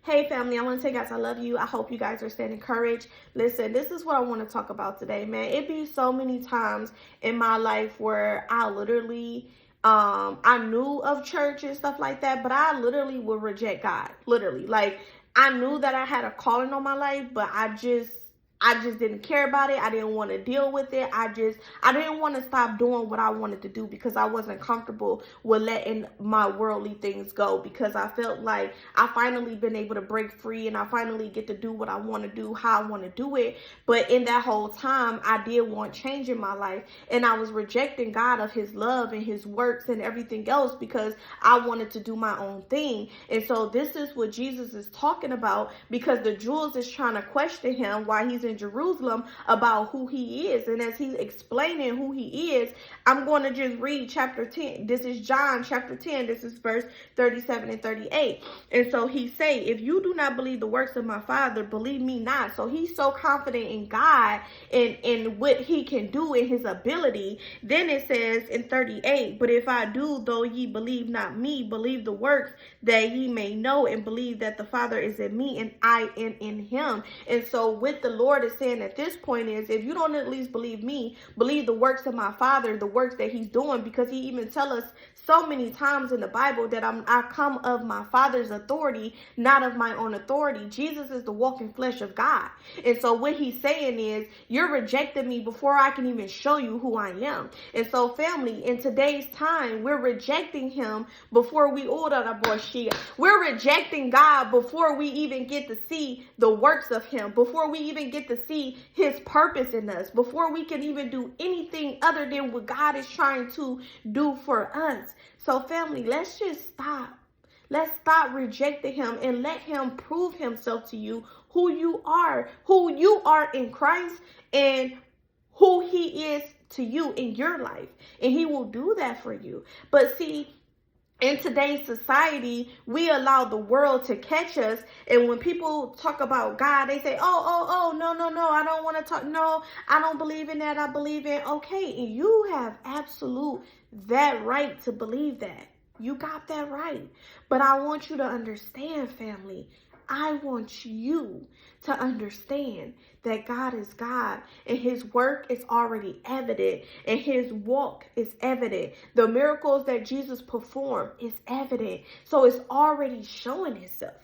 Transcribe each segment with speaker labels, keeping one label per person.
Speaker 1: Hey family, I want to say guys, I love you. I hope you guys are staying encouraged. Listen, this is what I want to talk about today, man. It be so many times in my life where I literally, I knew of church and stuff like that, but I literally would reject God. Literally. Like, I knew that I had a calling on my life, but I just didn't care about it. I didn't want to deal with it. I didn't want to stop doing what I wanted to do because I wasn't comfortable with letting my worldly things go, because I felt like I finally been able to break free and I finally get to do what I want to do, how I want to do it. But in that whole time, I did want change in my life, and I was rejecting God of his love and his works and everything else because I wanted to do my own thing. And so this is what Jesus is talking about, because the Jews is trying to question him while he's in Jerusalem about who he is. And as he's explaining who he is, I'm going to just read chapter 10. This is John chapter 10. This is verse 37 and 38. And so he say, if you do not believe the works of my Father, believe me not. So he's so confident in God and in what he can do in his ability. Then it says in 38, but if I do, though ye believe not me, believe the works, that ye may know and believe that the Father is in me and I am in him. And so what the Lord is saying at this point is, if you don't at least believe me, believe the works of my Father, the works that he's doing, because he even tell us so many times in the Bible that I come of my Father's authority, not of my own authority. Jesus is the walking flesh of God. And so what he's saying is, you're rejecting me before I can even show you who I am. And so family, in today's time, we're rejecting him before we order the bullshit. We're rejecting God before we even get to see the works of him, before we even get to see his purpose in us, before we can even do anything other than what God is trying to do for us. So family, let's just stop. Let's stop rejecting him and let him prove himself to you, who you are in Christ, and who he is to you in your life. And he will do that for you. But see, in today's society, we allow the world to catch us. And when people talk about God, they say, oh, no, I don't want to talk. No, I don't believe in that. I believe in, okay. And you have absolute that right to believe that. You got that right. But I want you to understand, family, I want you to understand that God is God and his work is already evident and his walk is evident. The miracles that Jesus performed is evident. So it's already showing itself.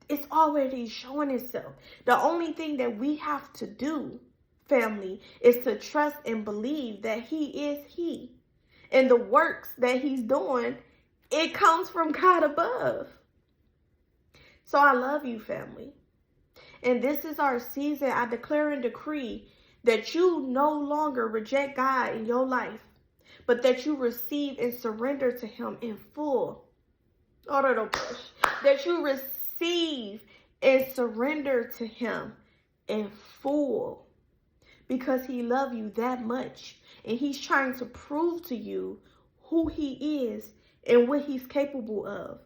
Speaker 1: It's already showing itself. The only thing that we have to do, family, is to trust and believe that he is he. And the works that he's doing, it comes from God above. So I love you, family. And this is our season. I declare and decree that you no longer reject God in your life, but that you receive and surrender to him in full. That you receive and surrender to him in full, because he loves you that much. And he's trying to prove to you who he is and what he's capable of.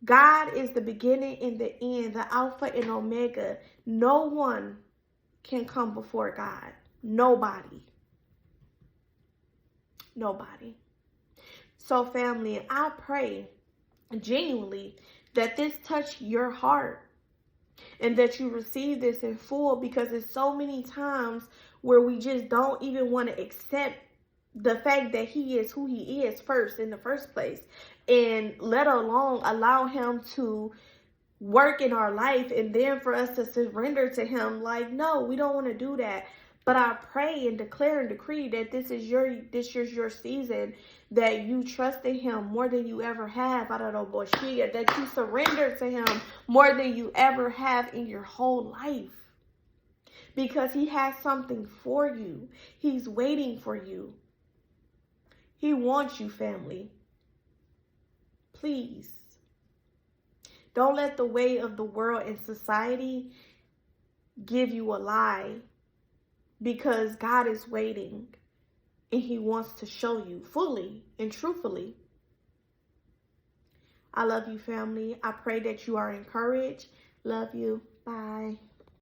Speaker 1: God is the beginning and the end, the Alpha and Omega. No one can come before God. Nobody. Nobody. So family, I pray genuinely that this touch your heart and that you receive this in full, because there's so many times where we just don't even want to accept the fact that he is who he is first in the first place, and let alone allow him to work in our life and then for us to surrender to him. Like, no, we don't want to do that. But I pray and declare and decree that this is your season, that you trust in him more than you ever have. I don't know, Boshia, that you surrender to him more than you ever have in your whole life. Because he has something for you. He's waiting for you. He wants you, family. Please. Don't let the way of the world and society give you a lie, because God is waiting and he wants to show you fully and truthfully. I love you, family. I pray that you are encouraged. Love you. Bye.